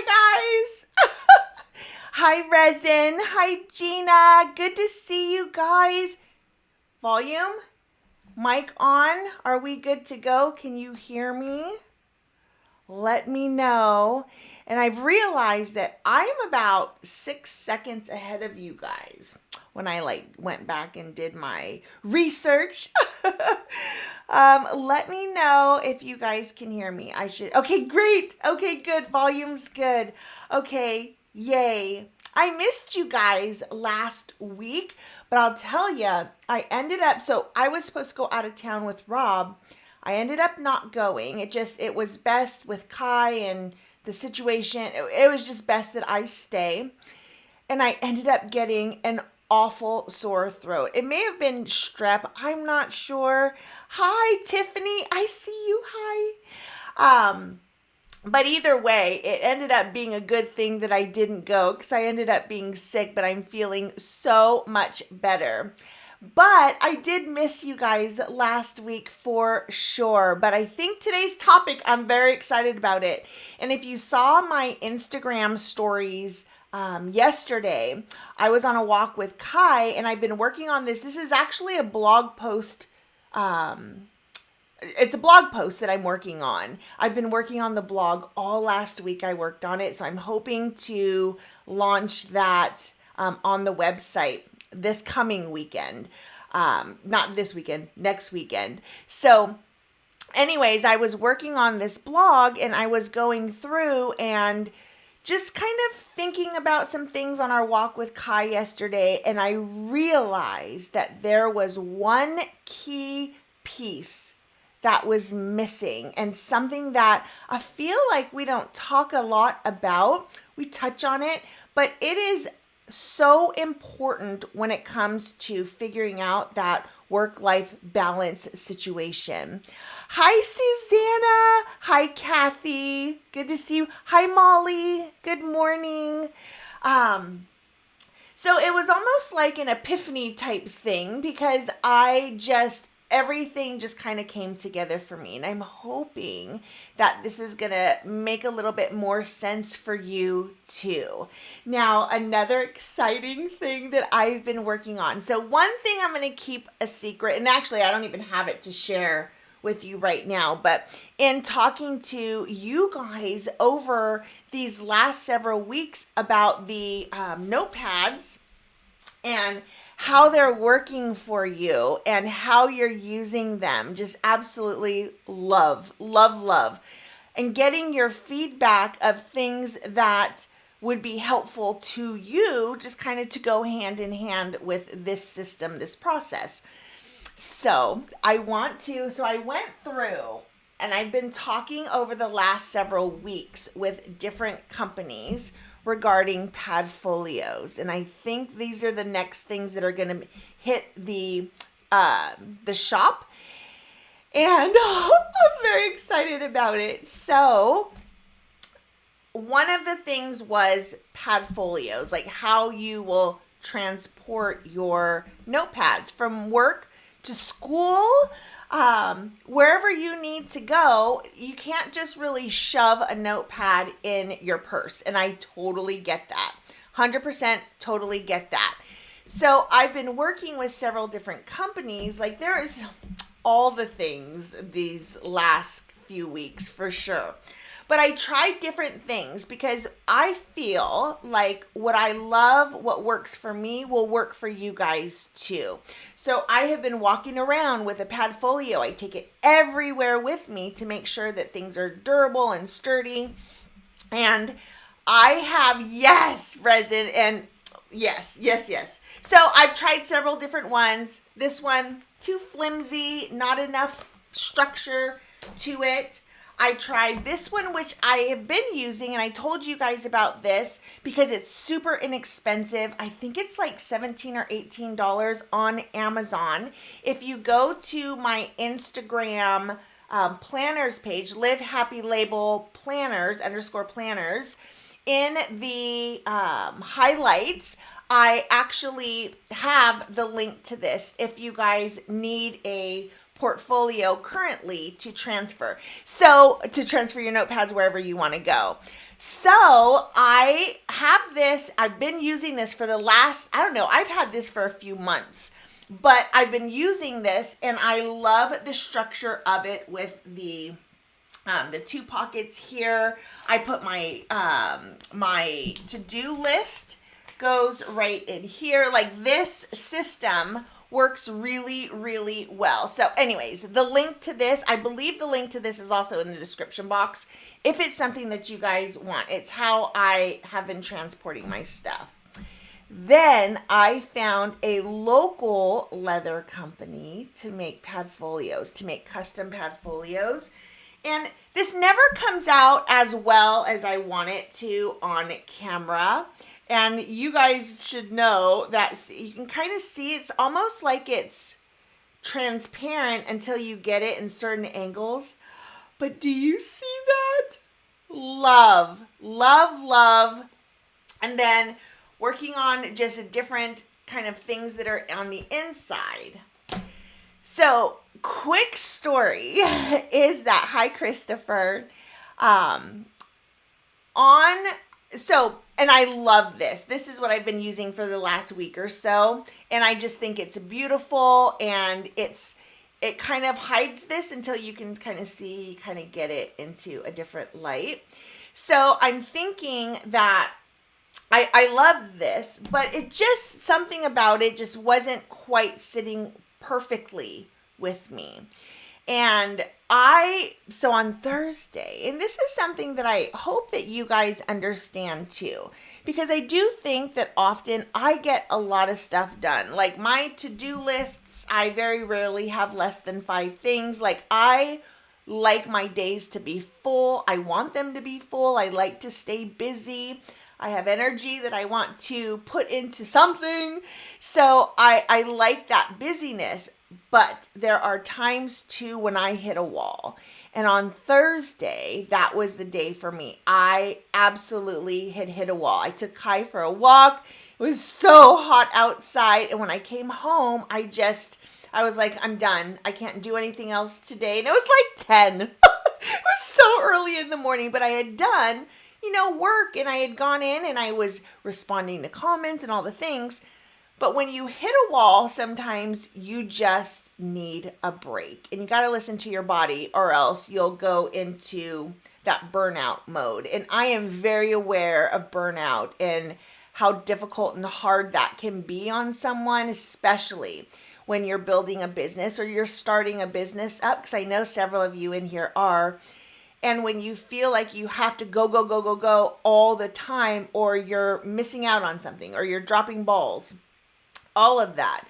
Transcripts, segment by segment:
Hi, guys. Hi, Resin. Hi, Gina. Good to see you guys. Volume? Mic on? Are we good to go? Can you hear me? Let me know. And I've realized that I'm about 6 seconds ahead of you guys when I went back and did my research. Let me know if you guys can hear me. Okay, great. Okay, good. Volume's good. Okay, yay. I missed you guys last week, but I'll tell you, so I was supposed to go out of town with Rob. I ended up not going. It was best with Kai and the situation. It was just best that I stay. And I ended up getting an awful sore throat. It may have been strep. I'm not sure. Hi, Tiffany. I see you. Hi. But either way, it ended up being a good thing that I didn't go because I ended up being sick, but I'm feeling so much better. But I did miss you guys last week for sure. But I think today's topic, I'm very excited about it. And if you saw my Instagram stories yesterday, I was on a walk with Kai and I've been working on this. This is actually a blog post. It's a blog post that I'm working on. I've been working on the blog all last week. I worked on it. So I'm hoping to launch that on the website this coming weekend. Not this weekend, next weekend. So anyways, I was working on this blog and I was going through and just kind of thinking about some things on our walk with Kai yesterday. And I realized that there was one key piece that was missing and something that I feel like we don't talk a lot about. We touch on it, but it is so important when it comes to figuring out that work-life balance situation. Hi, Susanna. Hi, Kathy. Good to see you. Hi, Molly. Good morning. So it was almost like an epiphany type thing because everything just kind of came together for me. And I'm hoping that this is going to make a little bit more sense for you too. Now, another exciting thing that I've been working on. So one thing I'm going to keep a secret, and actually I don't even have it to share with you right now, but in talking to you guys over these last several weeks about the notepads and how they're working for you and how you're using them. Just absolutely love. And getting your feedback of things that would be helpful to you, just kind of to go hand in hand with this system, this process. So I went through and I've been talking over the last several weeks with different companies regarding padfolios, and I think these are the next things that are going to hit the shop, and I'm very excited about it. So one of the things was padfolios, like how you will transport your notepads from work to school, wherever you need to go. You can't just really shove a notepad in your purse. And I totally get that. 100% totally get that. So I've been working with several different companies. Like there's all the things these last few weeks for sure. But I tried different things because I feel like what I love, what works for me, will work for you guys too. So I have been walking around with a padfolio. I take it everywhere with me to make sure that things are durable and sturdy. And I have, yes, resin, and yes. So I've tried several different ones. This one, too flimsy, not enough structure to it. I tried this one, which I have been using, and I told you guys about this because it's super inexpensive. I think it's like $17 or $18 on Amazon. If you go to my Instagram planners page, Live Happy Label Planners _planners, in the highlights, I actually have the link to this if you guys need a portfolio currently to transfer. So to transfer your notepads wherever you want to go. So I have this, I've been using this for the last, I don't know, I've had this for a few months, but I've been using this and I love the structure of it with the two pockets here. I put my, my to-do list goes right in here. Like this system works really, really well. So anyways, the link to this, I believe the link to this is also in the description box if it's something that you guys want. It's how I have been transporting my stuff. Then I found a local leather company to make padfolios, to make custom padfolios. And this never comes out as well as I want it to on camera. And you guys should know that you can kind of see it's almost like it's transparent until you get it in certain angles. But do you see that? Love, love, love. And then working on just different kind of things that are on the inside. So quick story is that, hi Christopher, and I love this. This is what I've been using for the last week or so. And I just think it's beautiful and it kind of hides this until you can kind of see, kind of get it into a different light. So I'm thinking that I love this, but it just, something about it just wasn't quite sitting perfectly with me. And so on Thursday, and this is something that I hope that you guys understand too, because I do think that often I get a lot of stuff done. Like my to-do lists, I very rarely have less than 5 things. Like I like my days to be full. I want them to be full. I like to stay busy. I have energy that I want to put into something. So I like that busyness. But there are times too when I hit a wall. And on Thursday, that was the day for me. I absolutely had hit a wall. I took Kai for a walk. It was so hot outside. And when I came home, I was like, I'm done. I can't do anything else today. And it was like 10. It was so early in the morning, but I had done, work, and I had gone in and I was responding to comments and all the things. But when you hit a wall, sometimes you just need a break and you got to listen to your body or else you'll go into that burnout mode. And I am very aware of burnout and how difficult and hard that can be on someone, especially when you're building a business or you're starting a business up, because I know several of you in here are. And when you feel like you have to go all the time, or you're missing out on something, or you're dropping balls, all of that,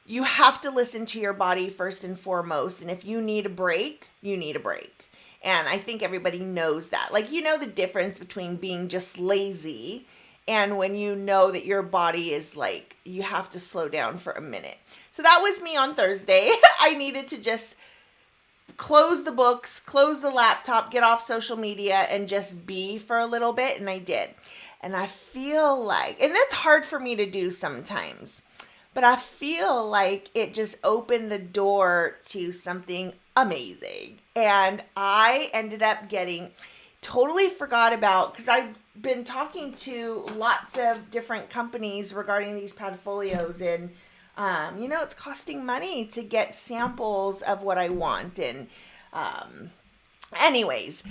you have to listen to your body first and foremost. And if you need a break, you need a break. And I think everybody knows that. Like, the difference between being just lazy and when you know that your body is like, you have to slow down for a minute. So that was me on Thursday. I needed to just close the books, close the laptop, get off social media, and just be for a little bit. And I did. And I feel like, and that's hard for me to do sometimes, but I feel like it just opened the door to something amazing. And I ended up totally forgot about, because I've been talking to lots of different companies regarding these padfolios, and it's costing money to get samples of what I want. And anyways,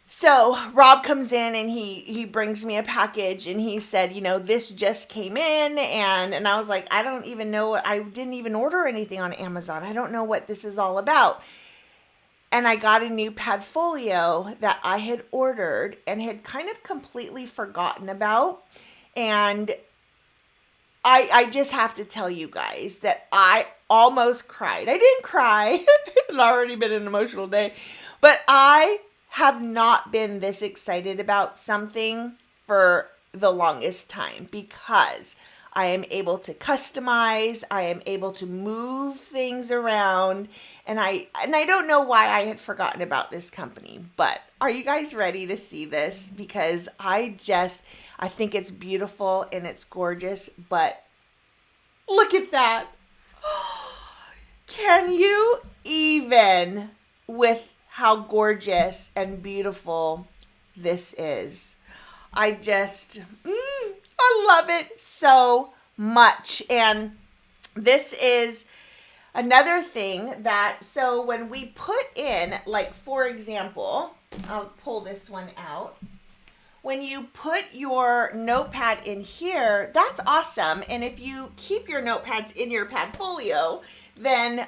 so Rob comes in and he brings me a package and he said, this just came in. And I was like, I don't even know I didn't even order anything on Amazon. I don't know what this is all about. And I got a new padfolio that I had ordered and had kind of completely forgotten about. And I just have to tell you guys that I almost cried. I didn't cry. It's already been an emotional day. But I have not been this excited about something for the longest time, because I am able to customize. I am able to move things around. And I don't know why I had forgotten about this company. But are you guys ready to see this? Because I think it's beautiful and it's gorgeous, but look at that. Can you even with how gorgeous and beautiful this is? I just, I love it so much. And this is another thing that, so when we put in, like, for example, I'll pull this one out. When you put your notepad in here, that's awesome. And if you keep your notepads in your padfolio, then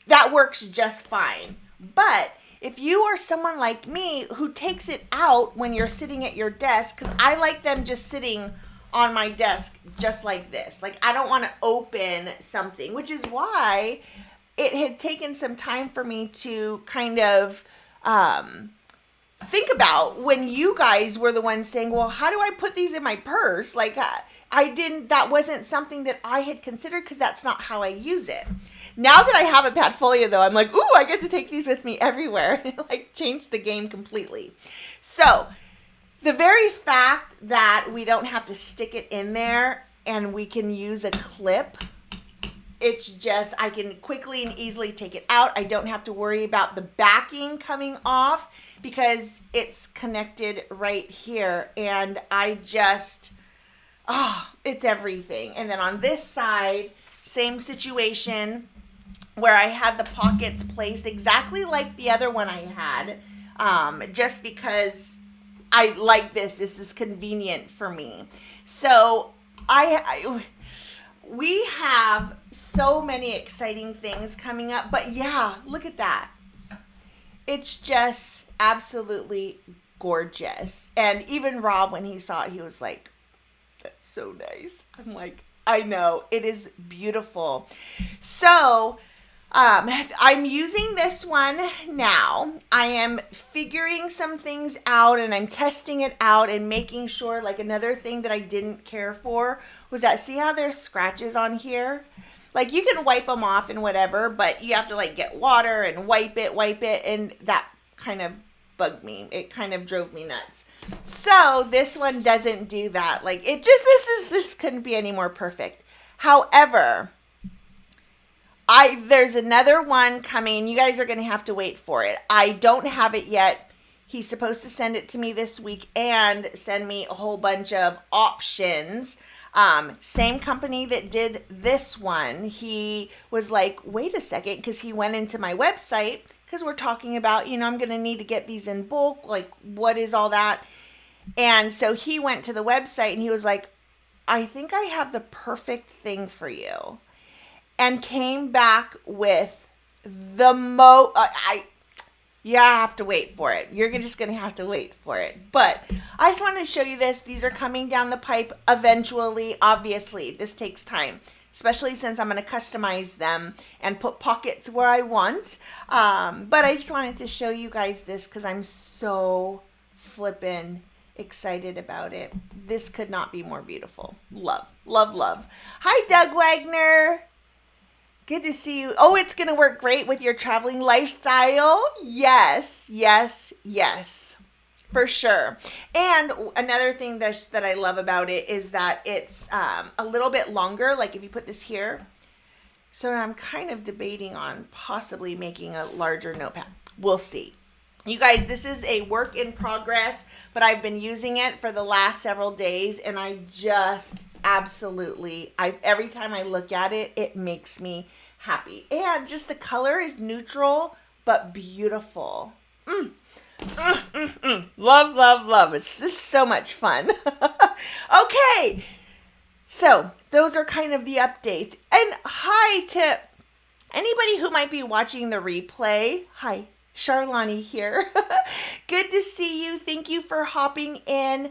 that works just fine. But if you are someone like me who takes it out when you're sitting at your desk, because I like them just sitting on my desk just like this. Like, I don't want to open something, which is why it had taken some time for me to kind of think about when you guys were the ones saying, well, how do I put these in my purse? Like, that wasn't something that I had considered because that's not how I use it. Now that I have a padfolio, though, I'm like, ooh, I get to take these with me everywhere. It like changed the game completely. So the very fact that we don't have to stick it in there and we can use a clip, it's just, I can quickly and easily take it out. I don't have to worry about the backing coming off because it's connected right here. And I just, it's everything. And then on this side, same situation where I had the pockets placed exactly like the other one I had, just because I like this. This is convenient for me. So we have so many exciting things coming up, but yeah, look at that. It's just absolutely gorgeous. And even Rob, when he saw it, he was like, that's so nice. I'm like, I know, it is beautiful. So I'm using this one now. I am figuring some things out and I'm testing it out and making sure, like, another thing that I didn't care for was that, see how there's scratches on here? Like, you can wipe them off and whatever, but you have to like get water and wipe it. And that kind of bugged me. It kind of drove me nuts. So this one doesn't do that. Like, this couldn't be any more perfect. However, there's another one coming. You guys are going to have to wait for it. I don't have it yet. He's supposed to send it to me this week and send me a whole bunch of options. Same company that did this one. He was like, wait a second, because he went into my website, because we're talking about, I'm going to need to get these in bulk. Like, what is all that? And so he went to the website and he was like, I think I have the perfect thing for you. And came back with the you have to wait for it. You're just going to have to wait for it. But I just wanted to show you this. These are coming down the pipe eventually. Obviously, this takes time, especially since I'm going to customize them and put pockets where I want. But I just wanted to show you guys this because I'm so flippin' excited about it. This could not be more beautiful. Love, love, love. Hi, Doug Wagner. Good to see you. Oh, it's going to work great with your traveling lifestyle. Yes, yes, yes, for sure. And another thing that I love about it is that it's a little bit longer. Like if you put this here. So I'm kind of debating on possibly making a larger notepad. We'll see. You guys, this is a work in progress, but I've been using it for the last several days and I just absolutely, every time I look at it, it makes me happy. And just the color is neutral, but beautiful. Love, love, love. This is so much fun. Okay. So those are kind of the updates. And hi to anybody who might be watching the replay. Hi. Charlani here. Good to see you. Thank you for hopping in.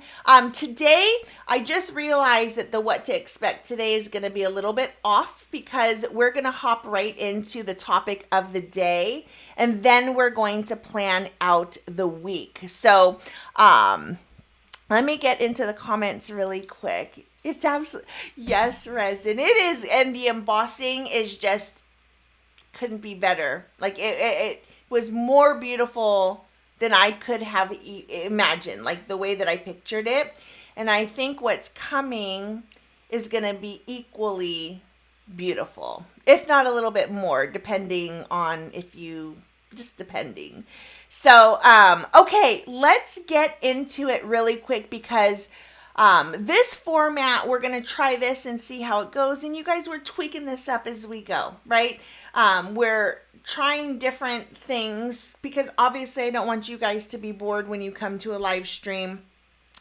Today, I just realized that the what to expect today is going to be a little bit off because we're going to hop right into the topic of the day and then we're going to plan out the week. So, let me get into the comments really quick. It's absolutely, yes, resin. It is. And the embossing is just, couldn't be better. Like it was more beautiful than I could have imagined, like the way that I pictured it. And I think what's coming is going to be equally beautiful, if not a little bit more, depending on depending. So, okay, let's get into it really quick because this format, we're going to try this and see how it goes. And you guys, we're tweaking this up as we go, right? We're trying different things because obviously I don't want you guys to be bored when you come to a live stream.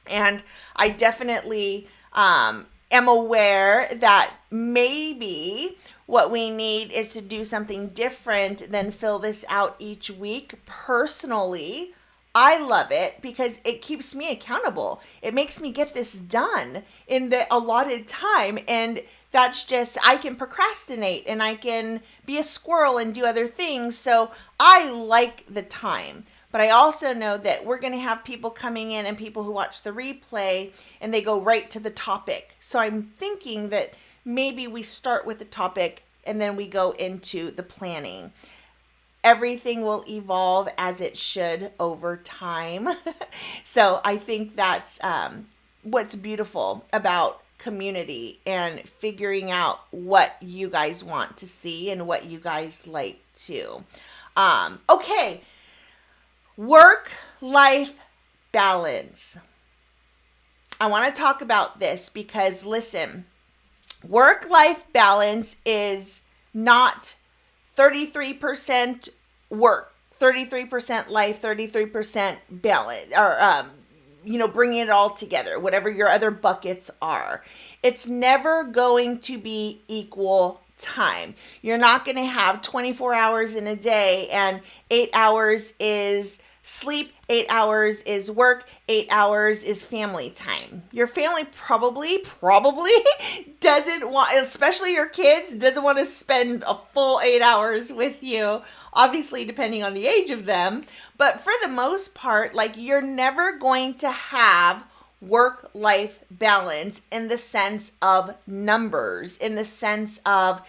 And I definitely am aware that maybe what we need is to do something different than fill this out each week. Personally, I love it because it keeps me accountable. It makes me get this done in the allotted time. And that's just, I can procrastinate and I can be a squirrel and do other things. So I like the time. But I also know that we're going to have people coming in and people who watch the replay and they go right to the topic. So I'm thinking that maybe we start with the topic and then we go into the planning. Everything will evolve as it should over time. So I think that's what's beautiful about community and figuring out what you guys want to see and what you guys like too. Okay. Work-life balance. I want to talk about this because, listen, work-life balance is not 33% work, 33% life, 33% balance, or, bringing it all together, whatever your other buckets are. It's never going to be equal time. You're not going to have 24 hours in a day and 8 hours is sleep, 8 hours is work, 8 hours is family time. Your family probably doesn't want, especially your kids, doesn't want to spend a full 8 hours with you, obviously depending on the age of them. But for the most part, like, you're never going to have work-life balance in the sense of numbers, in the sense of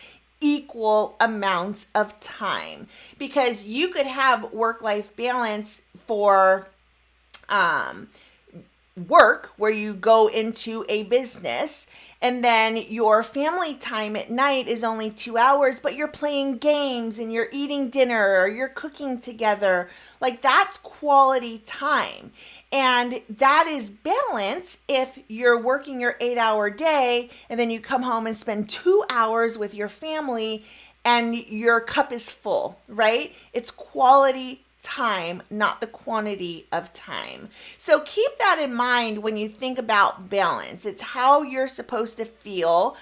equal amounts of time, because you could have work-life balance for work where you go into a business and then your family time at night is only 2 hours, but you're playing games and you're eating dinner or you're cooking together. Like, that's quality time. And that is balance if you're working your 8-hour day and then you come home and spend 2 hours with your family and your cup is full, right? It's quality time, not the quantity of time. So keep that in mind when you think about balance. It's how you're supposed to feel.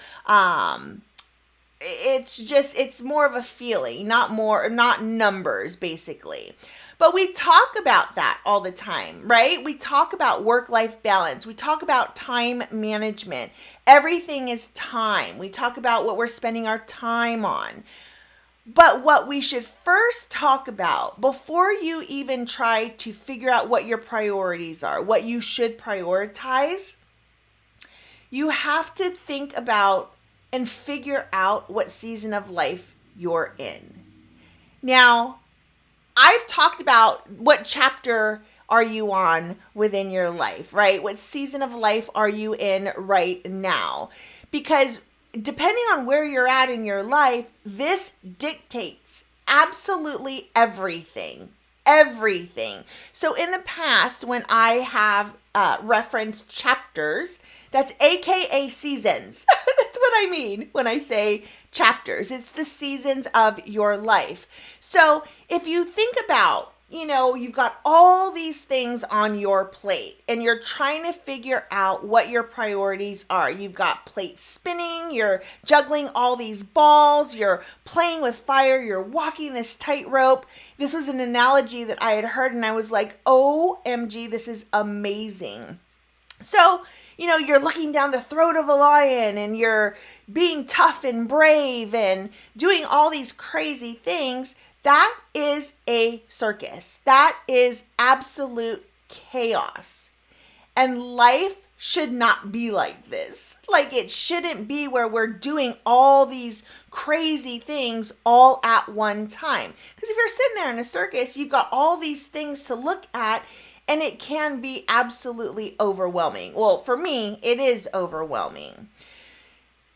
It's more of a feeling, not numbers, basically. But we talk about that all the time, right? We talk about work-life balance. We talk about time management. Everything is time. We talk about what we're spending our time on. But what we should first talk about before you even try to figure out what your priorities are, what you should prioritize, you have to think about and figure out what season of life you're in. Now, I've talked about what chapter are you on within your life, right? What season of life are you in right now? Because depending on where you're at in your life, this dictates absolutely everything. Everything. So in the past, when I have referenced chapters, that's AKA seasons. That's what I mean when I say chapters. It's the seasons of your life. So if you think about, you've got all these things on your plate and you're trying to figure out what your priorities are. You've got plates spinning, you're juggling all these balls, you're playing with fire, you're walking this tightrope. This was an analogy that I had heard and I was like, OMG, this is amazing. So, you're looking down the throat of a lion and you're being tough and brave and doing all these crazy things. That is a circus. That is absolute chaos. And life should not be like this. Like, it shouldn't be where we're doing all these crazy things all at one time. Because if you're sitting there in a circus, you've got all these things to look at and it can be absolutely overwhelming. Well, for me, it is overwhelming.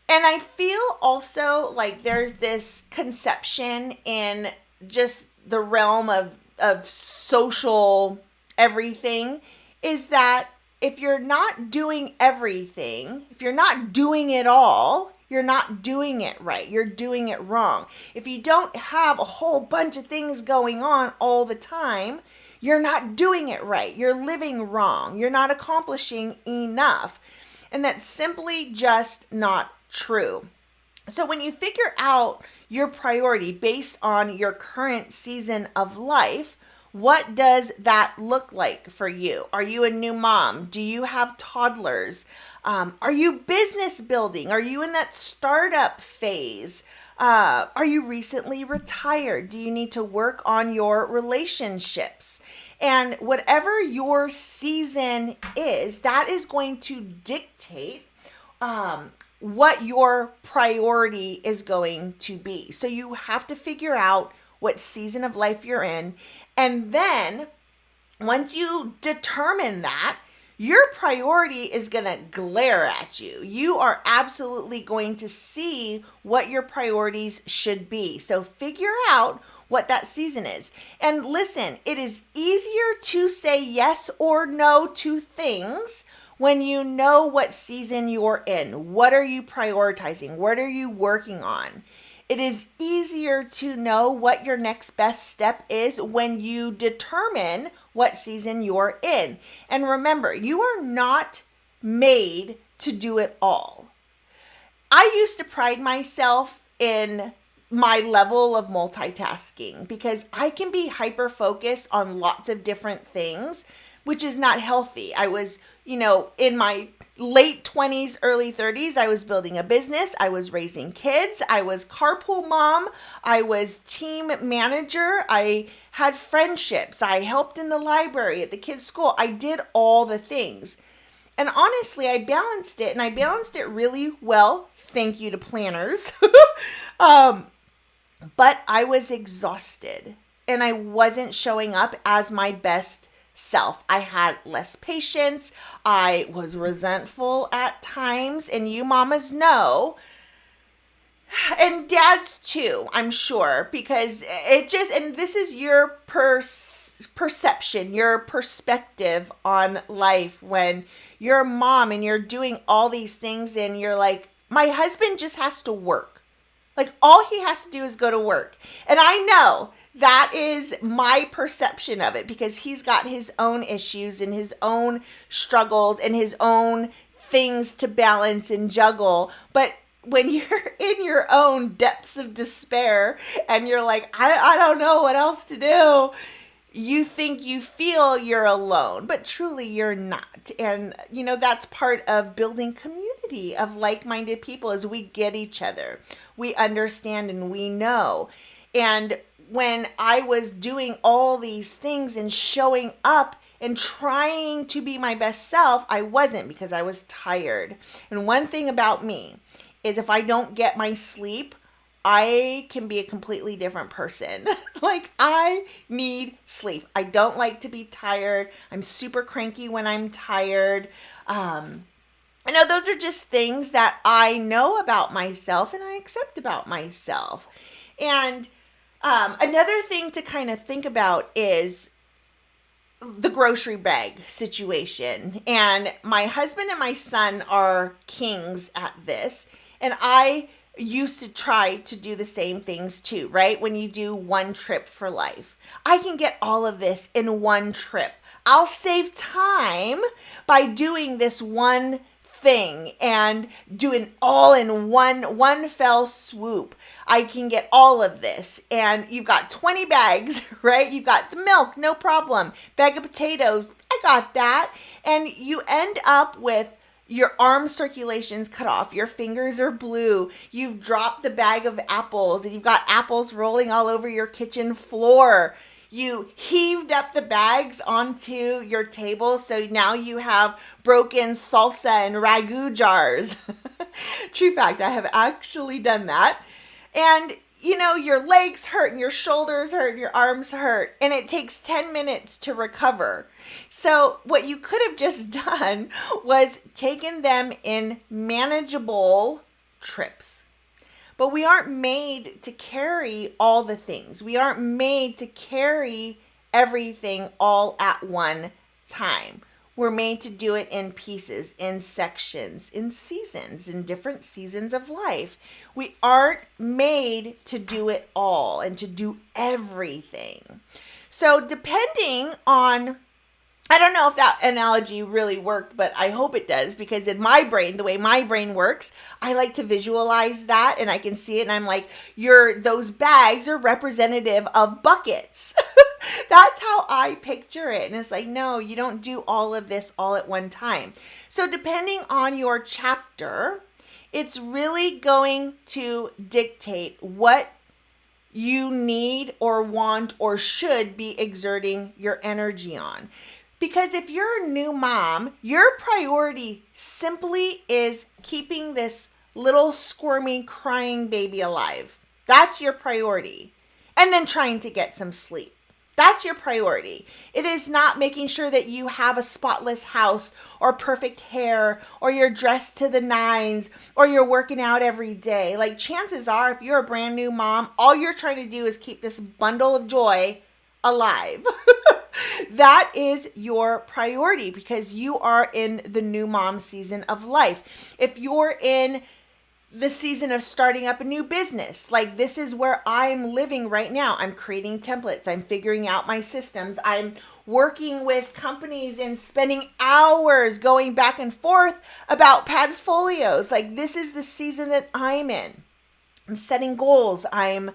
And I feel also like there's this conception in just the realm of social everything, is that if you're not doing everything, if you're not doing it all, you're not doing it right. You're doing it wrong. If you don't have a whole bunch of things going on all the time, you're not doing it right. You're living wrong. You're not accomplishing enough. And that's simply just not true. So when you figure out your priority based on your current season of life, what does that look like for you? Are you a new mom? Do you have toddlers? Are you business building? Are you in that startup phase? Are you recently retired? Do you need to work on your relationships? And whatever your season is, that is going to dictate what your priority is going to be. So you have to figure out what season of life you're in. And then once you determine that, your priority is going to glare at you. You are absolutely going to see what your priorities should be. So figure out what that season is. And listen, it is easier to say yes or no to things when you know what season you're in. What are you prioritizing? What are you working on? It is easier to know what your next best step is when you determine what season you're in. And remember, you are not made to do it all. I used to pride myself in my level of multitasking because I can be hyper focused on lots of different things, which is not healthy. I was, in my late 20s, early 30s, I was building a business. I was raising kids. I was carpool mom. I was team manager. I had friendships. I helped in the library, at the kids' school. I did all the things. And honestly, I balanced it, and I balanced it really well. Thank you to planners. But I was exhausted, and I wasn't showing up as my best self. I had less patience. I was resentful at times, and you mamas know, and dads too, I'm sure, because and this is your perception, your perspective on life when you're a mom and you're doing all these things and you're like, my husband just has to work. Like, all he has to do is go to work. And I know that is my perception of it because he's got his own issues and his own struggles and his own things to balance and juggle. But when you're in your own depths of despair and you're like, I don't know what else to do, you feel you're alone, but truly you're not. And, that's part of building community of like-minded people is we get each other. We understand and we know. And when I was doing all these things and showing up and trying to be my best self, I wasn't because I was tired. And one thing about me is if I don't get my sleep, I can be a completely different person. Like, I need sleep. I don't like to be tired. I'm super cranky when I'm tired. I know those are just things that I know about myself and I accept about myself. And another thing to kind of think about is the grocery bag situation. And my husband and my son are kings at this. And I used to try to do the same things too, right? When you do one trip for life, I can get all of this in one trip. I'll save time by doing this one thing and doing all in one fell swoop. I can get all of this, and you've got 20 bags, right? You've got the milk, no problem. Bag of potatoes, I got that. And you end up with your arm circulation's cut off. Your fingers are blue. You've dropped the bag of apples and you've got apples rolling all over your kitchen floor. You heaved up the bags onto your table. So now you have broken salsa and ragu jars. True fact, I have actually done that. And your legs hurt and your shoulders hurt and your arms hurt. And it takes 10 minutes to recover. So what you could have just done was taken them in manageable trips. But we aren't made to carry all the things. We aren't made to carry everything all at one time. We're made to do it in pieces, in sections, in seasons, in different seasons of life. We aren't made to do it all and to do everything. So depending on, I don't know if that analogy really worked, but I hope it does, because in my brain, the way my brain works, I like to visualize that and I can see it and I'm like, those bags are representative of buckets. That's how I picture it. And it's like, no, you don't do all of this all at one time. So depending on your chapter, it's really going to dictate what you need or want or should be exerting your energy on. Because if you're a new mom, your priority simply is keeping this little squirmy, crying baby alive. That's your priority. And then trying to get some sleep. That's your priority. It is not making sure that you have a spotless house or perfect hair or you're dressed to the nines or you're working out every day. Like, chances are, if you're a brand new mom, all you're trying to do is keep this bundle of joy alive. That is your priority because you are in the new mom season of life. If you're in the season of starting up a new business, like this is where I'm living right now. I'm creating templates. I'm figuring out my systems. I'm working with companies and spending hours going back and forth about padfolios. Like, this is the season that I'm in. I'm setting goals. I'm,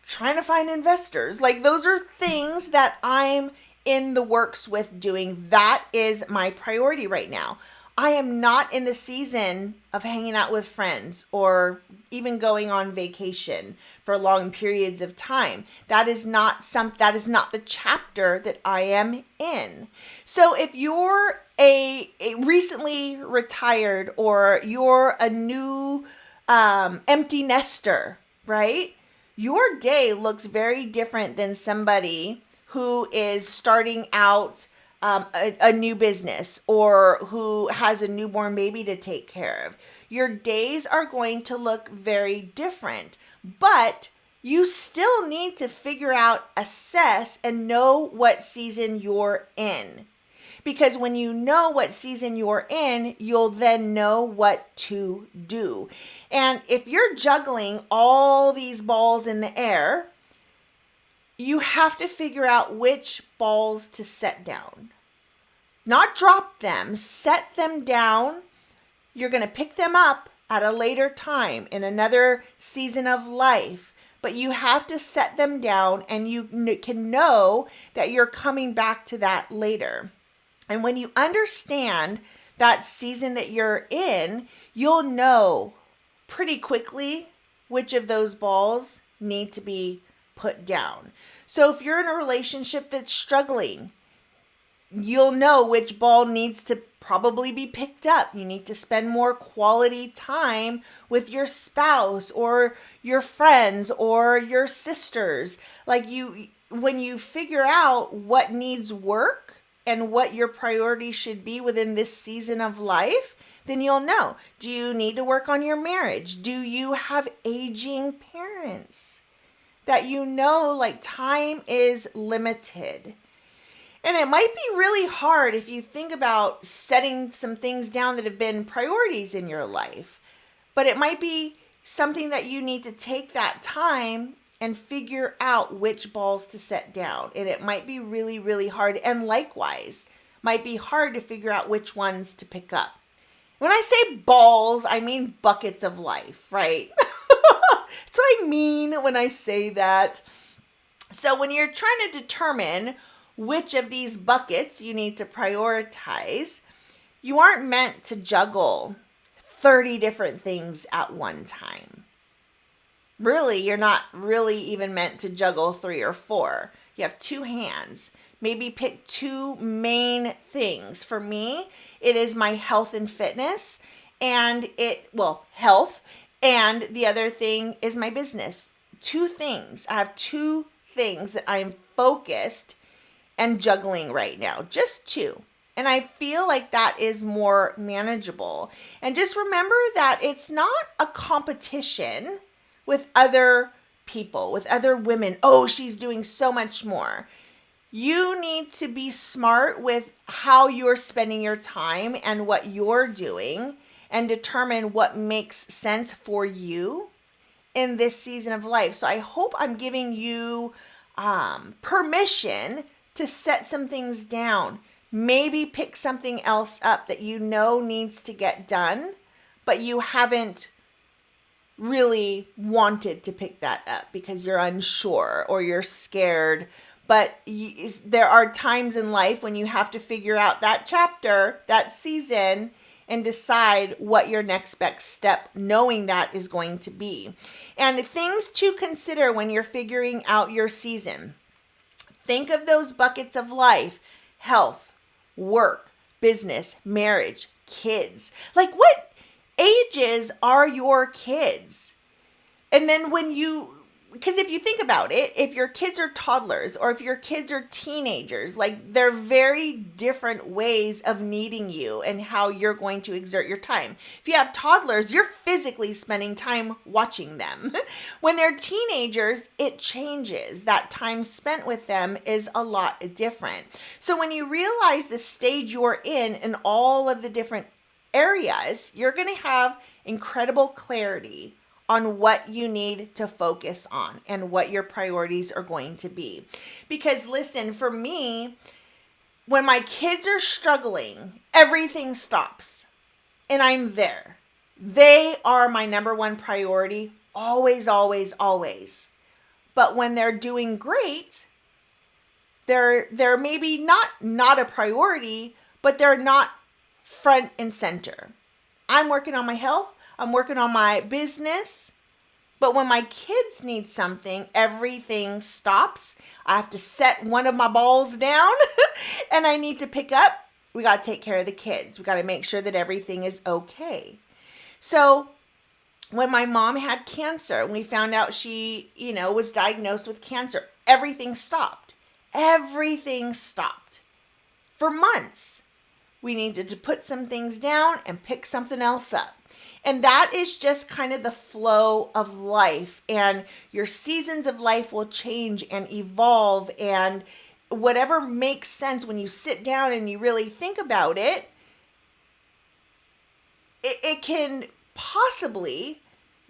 trying to find investors. Like, those are things that I'm in the works with doing. That is my priority right now. I am not in the season of hanging out with friends or even going on vacation for long periods of time. That is not the chapter that I am in. So if you're a recently retired or you're a new empty nester, right? Your day looks very different than somebody who is starting out a new business or who has a newborn baby to take care of. Your days are going to look very different, but you still need to figure out, assess, and know what season you're in. Because when you know what season you're in, you'll then know what to do. And if you're juggling all these balls in the air, you have to figure out which balls to set down. Not drop them, set them down. You're going to pick them up at a later time in another season of life. But you have to set them down and you can know that you're coming back to that later. And when you understand that season that you're in, you'll know pretty quickly which of those balls need to be put down. So if you're in a relationship that's struggling, you'll know which ball needs to probably be picked up. You need to spend more quality time with your spouse or your friends or your sisters. When you figure out what needs work and what your priority should be within this season of life, then you'll know. Do you need to work on your marriage? Do you have aging parents that time is limited? And it might be really hard if you think about setting some things down that have been priorities in your life. But it might be something that you need to take that time and figure out which balls to set down. And it might be really, really hard. And likewise, might be hard to figure out which ones to pick up. When I say balls, I mean buckets of life, right? That's what I mean when I say that. So when you're trying to determine which of these buckets you need to prioritize, you aren't meant to juggle 30 different things at one time. Really, you're not really even meant to juggle 3 or 4. You have 2 hands. Maybe pick 2 main things. For me, it is my health and fitness health. And the other thing is my business. 2 things. I have 2 things that I'm focused and juggling right now. Just 2. And I feel like that is more manageable. And just remember that it's not a competition with other people, with other women. Oh, she's doing so much more. You need to be smart with how you're spending your time and what you're doing and determine what makes sense for you in this season of life. So I hope I'm giving you permission to set some things down. Maybe pick something else up that you know needs to get done, but you haven't really wanted to pick that up because you're unsure or you're scared. But there are times in life when you have to figure out that chapter, that season, and decide what your next best step, knowing that, is going to be. And things to consider when you're figuring out your season. Think of those buckets of life: health, work, business, marriage, kids. Like, what ages are your kids? And then because if you think about it, if your kids are toddlers or if your kids are teenagers, like, they're very different ways of needing you and how you're going to exert your time. If you have toddlers, you're physically spending time watching them. When they're teenagers, it changes. That time spent with them is a lot different. So when you realize the stage you're in all of the different areas, you're going to have incredible clarity on what you need to focus on and what your priorities are going to be. Because listen, for me, when my kids are struggling, everything stops and I'm there. They are my number one priority, always, always, always. But when they're doing great, they're maybe not a priority, but they're not front and center. I'm working on my health. I'm working on my business. But when my kids need something, everything stops. I have to set one of my balls down and I need to pick up. We got to take care of the kids. We got to make sure that everything is okay. So when my mom had cancer and we found out she, was diagnosed with cancer, everything stopped. Everything stopped for months. We needed to put some things down and pick something else up. And that is just kind of the flow of life. And your seasons of life will change and evolve. And whatever makes sense when you sit down and you really think about it, it can possibly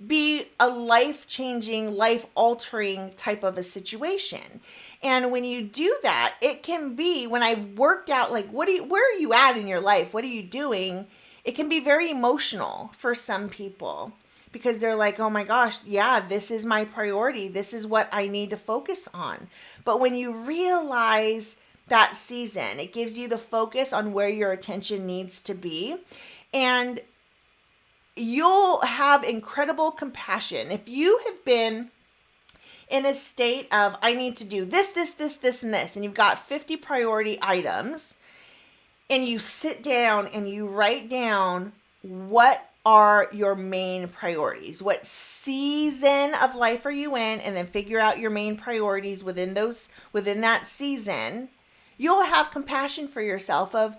be a life-changing, life-altering type of a situation. And when you do that, it can be, when I've worked out, like, where are you at in your life? What are you doing? It can be very emotional for some people because they're like, oh my gosh, yeah, this is my priority. This is what I need to focus on. But when you realize that season, it gives you the focus on where your attention needs to be. And you'll have incredible compassion. If you have been in a state of, I need to do this, and this, and you've got 50 priority items, and you sit down and you write down what are your main priorities, what season of life are you in, and then figure out your main priorities within that season, you'll have compassion for yourself of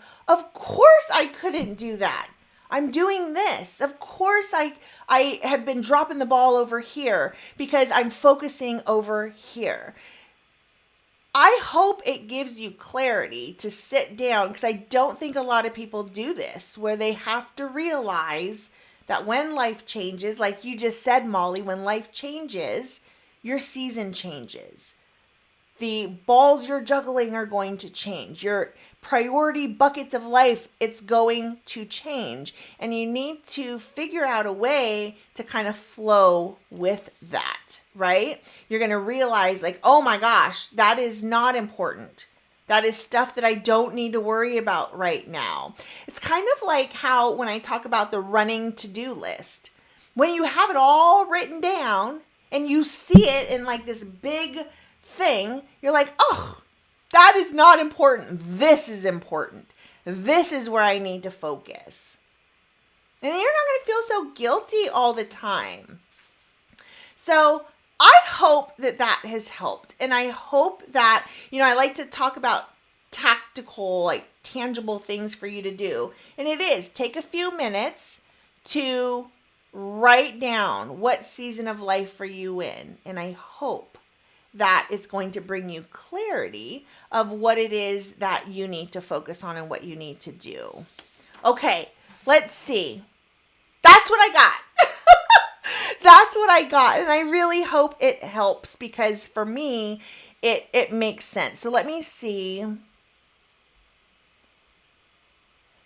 course I couldn't do that. I'm doing this. Of course I have been dropping the ball over here because I'm focusing over here. I hope it gives you clarity to sit down, because I don't think a lot of people do this, where they have to realize that when life changes, like you just said, Molly, when life changes, your season changes. The balls you're juggling are going to change. Your priority buckets of life, it's going to change. And you need to figure out a way to kind of flow with that, right? You're going to realize, like, oh my gosh, that is not important. That is stuff that I don't need to worry about right now. It's kind of like how when I talk about the running to-do list, when you have it all written down and you see it in like this big thing, you're like, oh, that is not important. This is important. This is where I need to focus. And then you're not going to feel so guilty all the time. So I hope that has helped. And I hope that, I like to talk about practical, like tangible things for you to do. And it is, take a few minutes to write down what season of life are you in. And I hope that it's going to bring you clarity of what it is that you need to focus on and what you need to do. Okay, let's see. That's what I got. That's what I got. And I really hope it helps because for me, it makes sense. So let me see.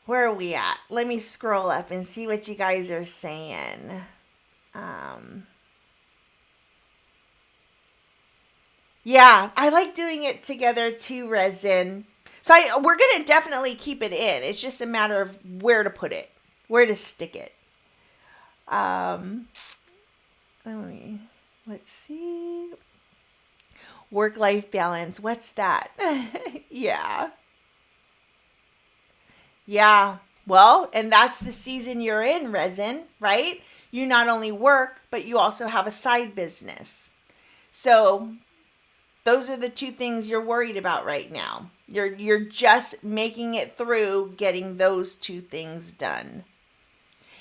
Where are we at? Let me scroll up and see what you guys are saying. Yeah, I like doing it together too, Resin. So we're going to definitely keep it in. It's just a matter of where to put it, where to stick it. Let's see. Work-life balance. What's that? Yeah. Yeah. Well, and that's the season you're in, Resin, right? You not only work, but you also have a side business. So those are the two things you're worried about right now. You're just making it through getting those two things done.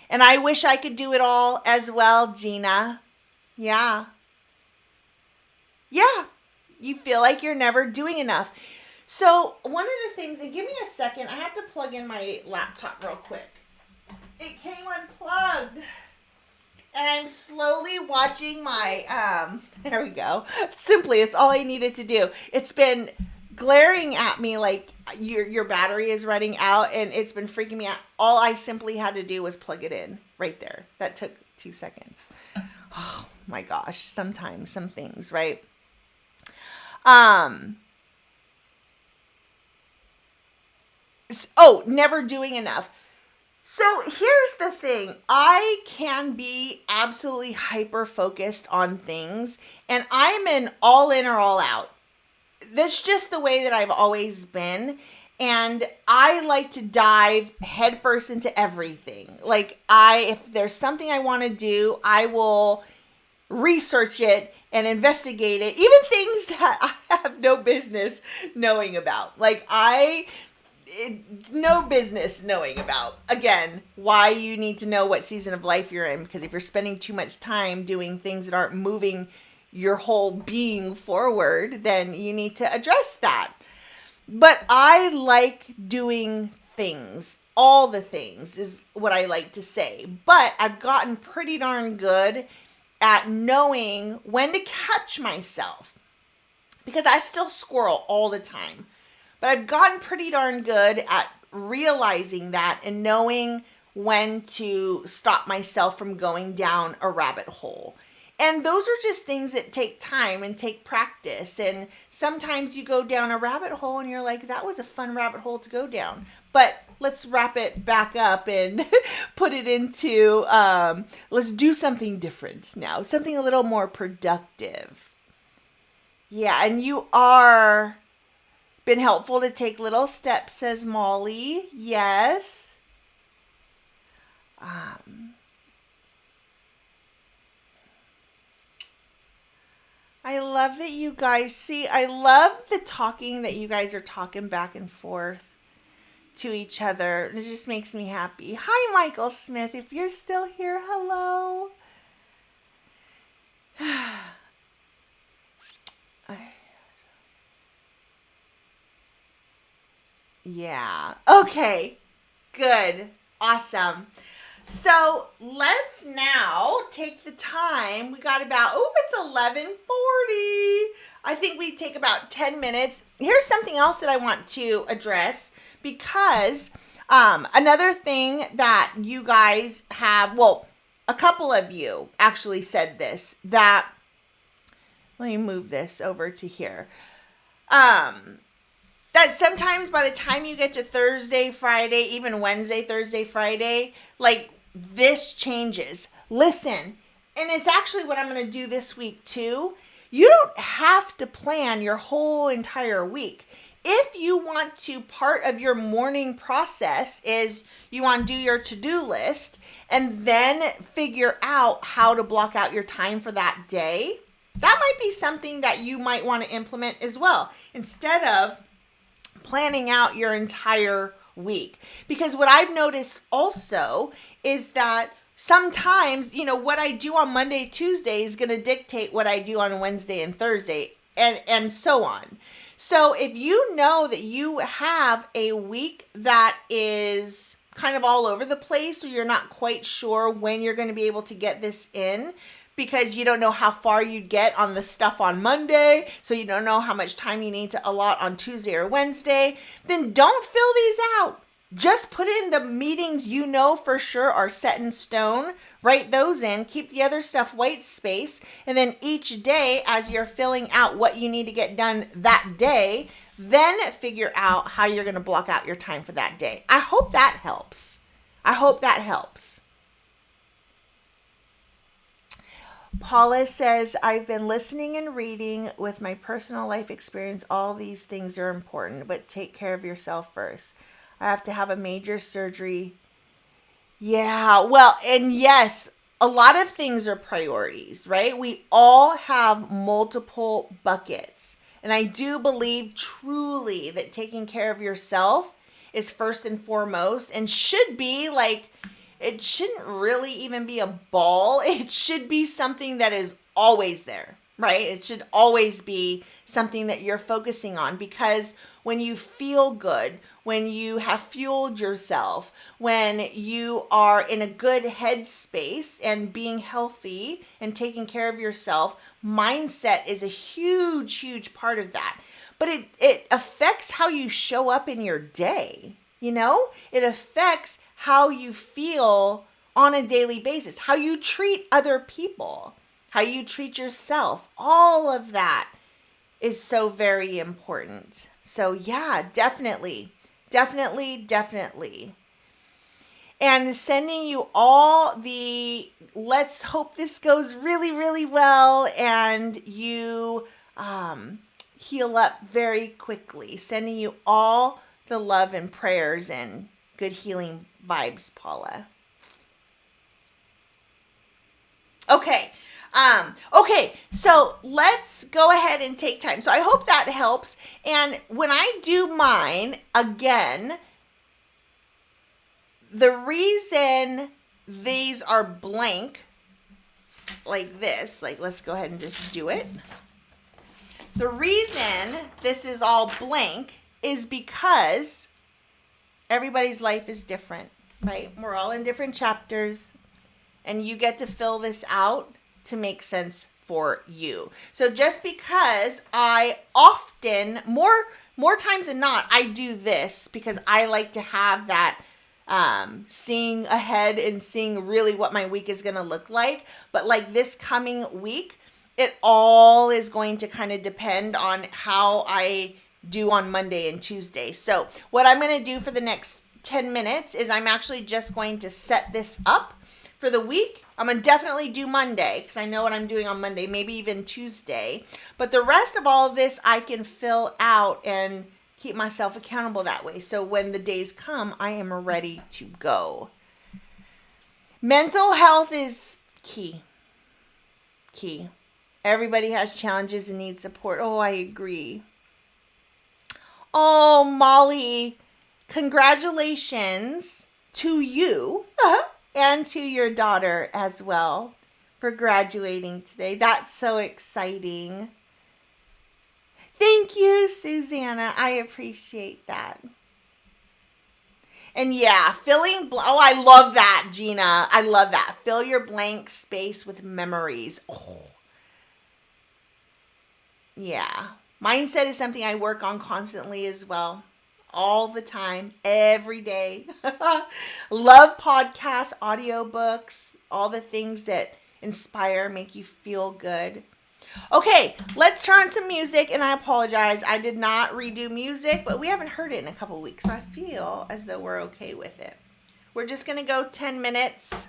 And I wish I could do it all as well, Gina. Yeah. Yeah. You feel like you're never doing enough. So one of the things, and give me a second, I have to plug in my laptop real quick. It came unplugged. And I'm slowly watching my, there we go. Simply, it's all I needed to do. It's been glaring at me like your battery is running out and it's been freaking me out. All I simply had to do was plug it in right there. That took 2 seconds. Oh my gosh. Sometimes some things, right? Never doing enough. So here's the thing. I can be absolutely hyper-focused on things, and I'm an all in or all out. That's just the way that I've always been, and I like to dive headfirst into everything. Like, if there's something I want to do, I will research it and investigate it, even things that I have no business knowing about. Like, no business knowing about. Again, why you need to know what season of life you're in, because if you're spending too much time doing things that aren't moving your whole being forward, then you need to address that. But I like doing things. All the things is what I like to say. But I've gotten pretty darn good at knowing when to catch myself, because I still squirrel all the time. But I've gotten pretty darn good at realizing that and knowing when to stop myself from going down a rabbit hole. And those are just things that take time and take practice. And sometimes you go down a rabbit hole and you're like, that was a fun rabbit hole to go down. But let's wrap it back up and put it into, let's do something different now. Something a little more productive. Yeah, and you are been helpful to take little steps, says Molly. Yes. I love that you guys see. I love the talking that you guys are talking back and forth to each other. It just makes me happy. Hi, Michael Smith. If you're still here, hello. Yeah. Okay. Good. Awesome. So let's now take the time. We got about, it's 11:40. I think we take about 10 minutes. Here's something else that I want to address, because another thing that you guys have, a couple of you actually said this, that, let me move this over to here. That sometimes by the time you get to Thursday, Friday, even Wednesday, Thursday, Friday, like this changes. Listen, and it's actually what I'm going to do this week too. You don't have to plan your whole entire week. If you want to, part of your morning process is you want to do your to-do list and then figure out how to block out your time for that day. That might be something that you might want to implement as well. Instead of planning out your entire week. Because what I've noticed also is that sometimes, what I do on Monday, Tuesday is going to dictate what I do on Wednesday and Thursday, and so on. So if you know that you have a week that is kind of all over the place, or you're not quite sure when you're going to be able to get this in, because you don't know how far you'd get on the stuff on Monday, so you don't know how much time you need to allot on Tuesday or Wednesday, then don't fill these out. Just put in the meetings you know for sure are set in stone. Write those in, keep the other stuff white space, and then each day as you're filling out what you need to get done that day, then figure out how you're going to block out your time for that day. I hope that helps. Paula says, I've been listening and reading with my personal life experience. All these things are important, but take care of yourself first. I have to have a major surgery. Yeah, well, and yes, a lot of things are priorities, right? We all have multiple buckets. And I do believe truly that taking care of yourself is first and foremost, and should be like, it shouldn't really even be a ball. It should be something that is always there, right? It should always be something that you're focusing on, because when you feel good, when you have fueled yourself, when you are in a good headspace and being healthy and taking care of yourself, mindset is a huge, huge part of that. But it affects how you show up in your day, It affects how you feel on a daily basis, how you treat other people, how you treat yourself. All of that is so very important. So yeah, definitely. And sending you all the, let's hope this goes really, really well and you heal up very quickly. Sending you all the love and prayers and good healing vibes, Paula. Okay. So let's go ahead and take time. So I hope that helps. And when I do mine, again, the reason these are blank like this, let's go ahead and just do it. The reason this is all blank is because everybody's life is different, right? We're all in different chapters, and you get to fill this out to make sense for you. So just because I often, more times than not, I do this because I like to have that seeing ahead and seeing really what my week is going to look like. But like this coming week, it all is going to kind of depend on how I do on Monday and Tuesday. So what I'm going to do for the next 10 minutes is I'm actually just going to set this up for the week. I'm going to definitely do Monday because I know what I'm doing on Monday, maybe even Tuesday. But the rest of all of this, I can fill out and keep myself accountable that way. So when the days come, I am ready to go. Mental health is key. Everybody has challenges and needs support. Oh, I agree. Oh, Molly, congratulations to you. And to your daughter as well for graduating today. That's so exciting. Thank you, Susanna. I appreciate that. And yeah, I love that, Gina. I love that. Fill your blank space with memories. Oh. Yeah. Mindset is something I work on constantly as well. All the time, every day. Love podcasts, audiobooks, all the things that inspire, make you feel good. Okay, let's turn on some music, and I apologize. I did not redo music, but we haven't heard it in a couple weeks, so I feel as though we're okay with it. We're just going to go 10 minutes.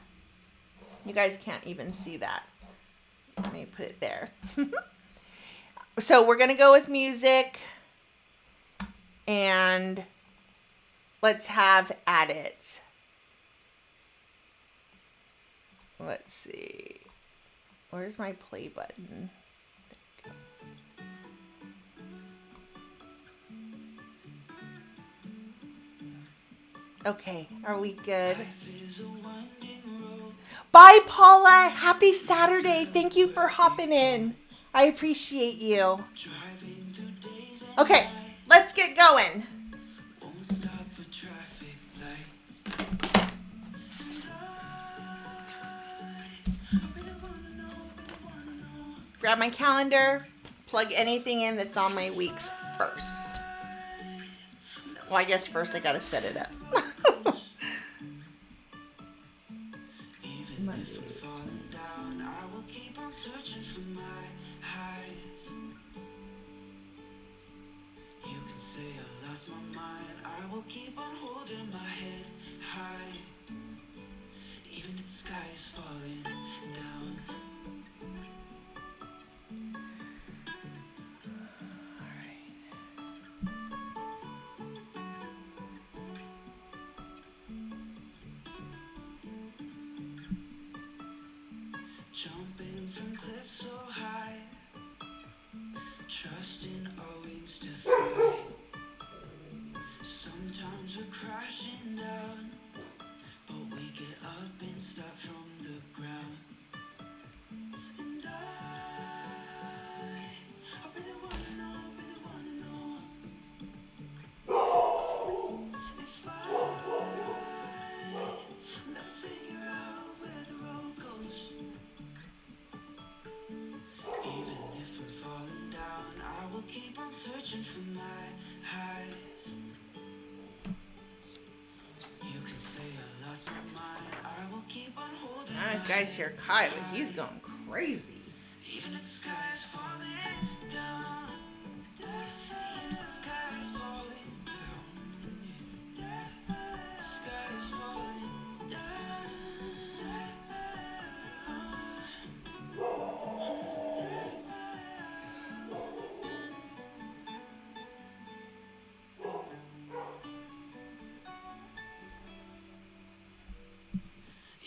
You guys can't even see that. Let me put it there. So we're going to go with music. And let's have at it. Let's see. Where's my play button? Okay, are we good? Bye, Paula. Happy Saturday. Thank you for hopping in. I appreciate you. Okay, let's get going. Grab my calendar, plug anything in that's on my weeks first. Well, I guess first I gotta set it up. Keep on holding my head high, even if the sky is falling down. Jumping from cliffs so high, trusting our wings to fly. Sometimes we're crashing down, but we get up and start from the ground. And I really wanna know if I never figure out where the road goes. Even if I'm falling down, I will keep on searching for my highs. You can say I lost my mind, I will keep on holding Ah, guys, hear Kyle. He's going crazy. even if the sky is falling down. Even if the sky is falling down. The sky is falling down.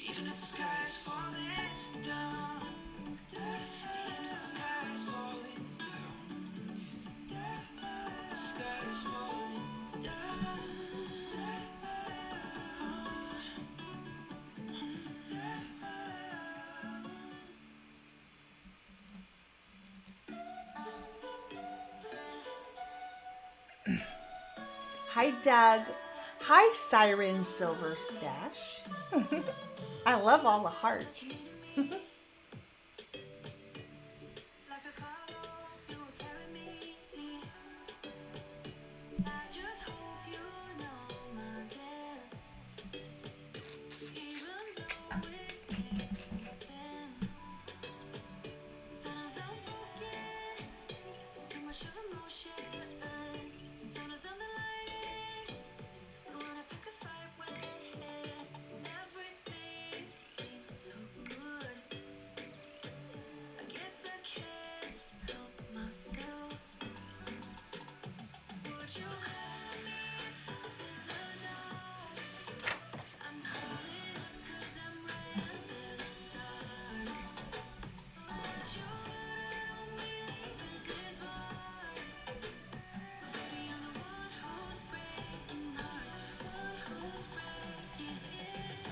Even if the sky is falling down. Even if the sky is falling down. The sky is falling down. Hi, Doug. Hi, Siren Silver Stash. I love all the hearts. Like a cargo, you will carry me. I just hope you know my depth. Even though it makes no sense. Sometimes I'm broken, too much of emotions. Sometimes I'm delighted, don't wanna pick a fight with everything seems so good. I guess I can't help myself. Would you call me if I'm in the dark? I'm calling 'cause I'm right under the stars. Would you hurt on me leaving this mark? Baby, I'm the one who's breaking hearts, one who's breaking it.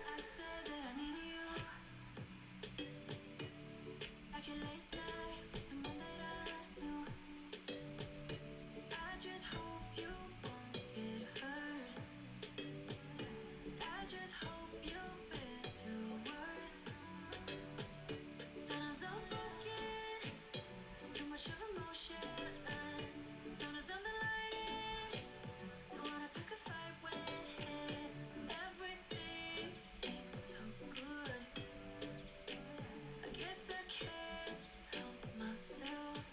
I said that I need you. Like a late night with someone that I knew. I just hope you won't get hurt. I just hope you've been through worse. Sometimes I'm broken, too much of emotions. Sometimes I'm delighted, don't wanna pick a fight when everything seems so good. I guess I can't help myself.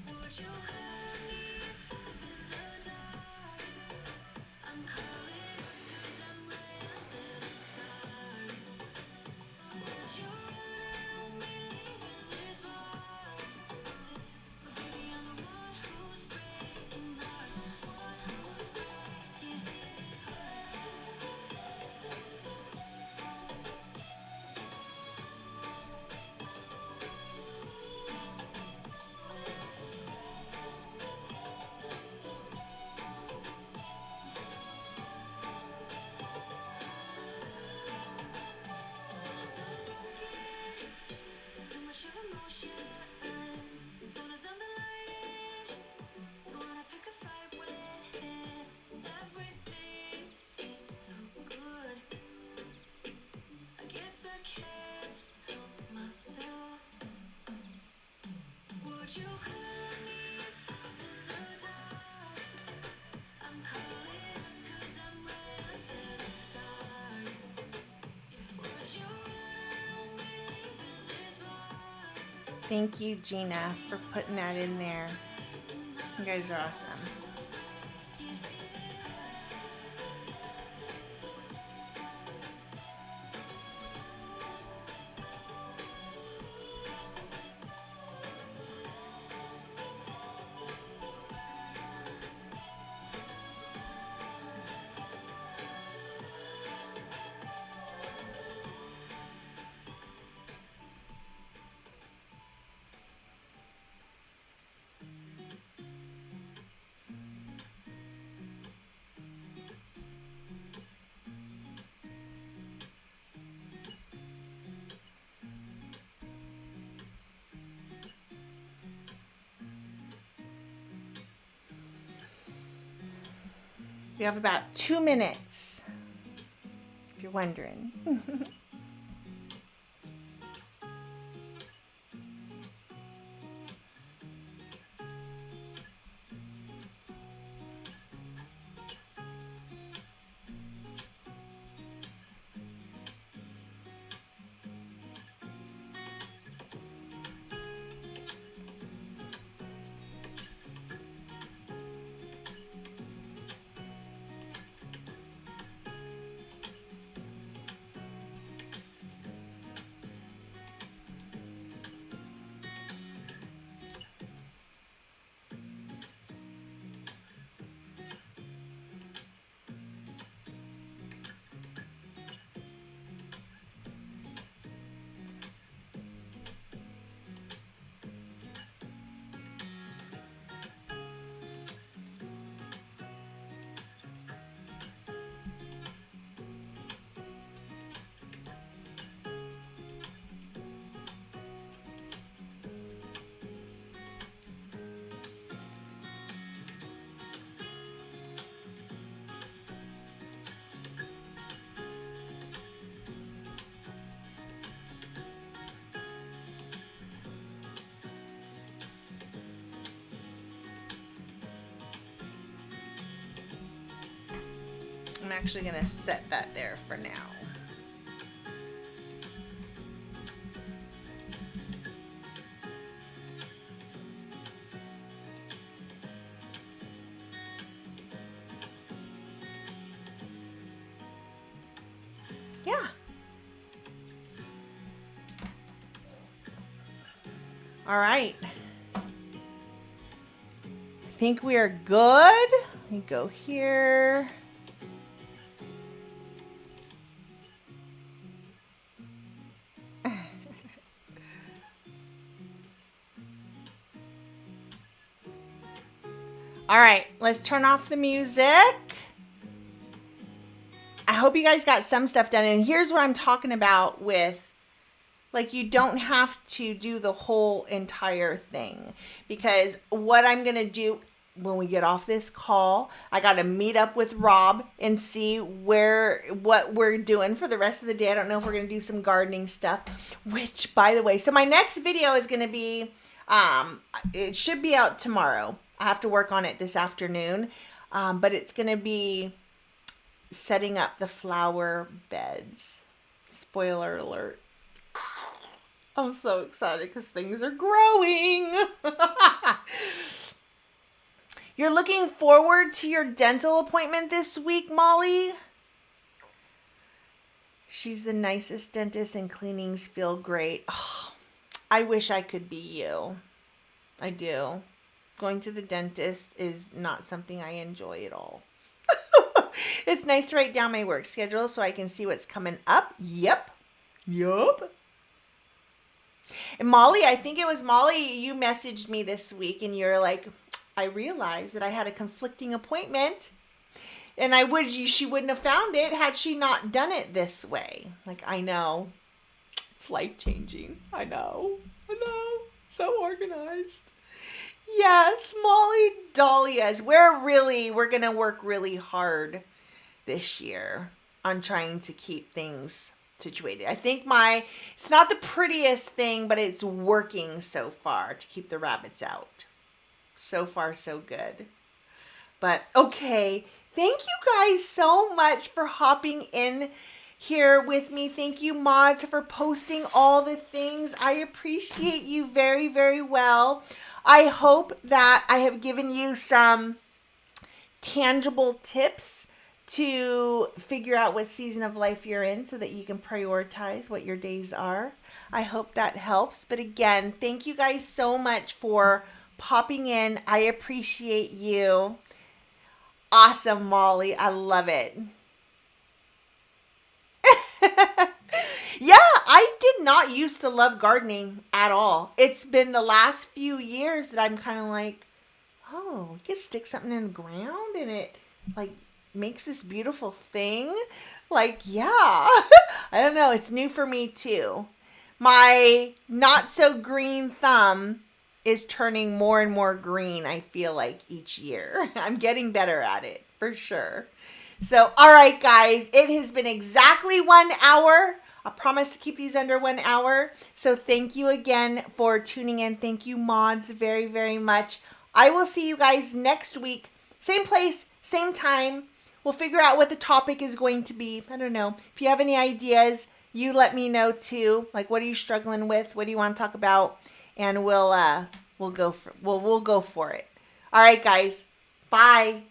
Would you call me if I'm in the dark? I'm calling 'cause I'm right under the stars. Would you hurt on me leaving this mark? Baby, I'm the Thank you, Gina, for putting that in there. You guys are awesome. We have about 2 minutes, if you're wondering. I'm actually going to set that there for now. Yeah. All right. I think we are good. Let me go here. All right, let's turn off the music. I hope you guys got some stuff done. And here's what I'm talking about with, like, you don't have to do the whole entire thing. Because what I'm going to do when we get off this call, I got to meet up with Rob and see what we're doing for the rest of the day. I don't know if we're going to do some gardening stuff, which, by the way, so my next video is going to be, it should be out tomorrow. I have to work on it this afternoon, but it's going to be setting up the flower beds. Spoiler alert. I'm so excited because things are growing. You're looking forward to your dental appointment this week, Molly? She's the nicest dentist and cleanings feel great. Oh, I wish I could be you. I do. Going to the dentist is not something I enjoy at all. It's nice to write down my work schedule so I can see what's coming up. Yep. And Molly, I think it was Molly, you messaged me this week and you're like, I realized that I had a conflicting appointment and she wouldn't have found it had she not done it this way. Like, I know. It's life-changing. I know. So organized. Yes, Molly Dahlias. We're going to work really hard this year on trying to keep things situated. I think it's not the prettiest thing, but it's working so far to keep the rabbits out. So far, so good. But okay, thank you guys so much for hopping in here with me. Thank you, mods, for posting all the things. I appreciate you very, very well. I hope that I have given you some tangible tips to figure out what season of life you're in so that you can prioritize what your days are. I hope that helps. But again, thank you guys so much for popping in. I appreciate you. Awesome, Molly. I love it. Yeah, I did not used to love gardening at all. It's been the last few years that I'm kind of like, oh, you can stick something in the ground and it like makes this beautiful thing. Like, yeah, I don't know. It's new for me too. My not so green thumb is turning more and more green, I feel like, each year. I'm getting better at it, for sure. So, all right, guys, it has been exactly 1 hour. I promise to keep these under 1 hour. So thank you again for tuning in. Thank you, mods, very, very much. I will see you guys next week. Same place, same time. We'll figure out what the topic is going to be. I don't know. If you have any ideas, you let me know too. Like, what are you struggling with? What do you want to talk about? And we'll go for it. All right, guys. Bye.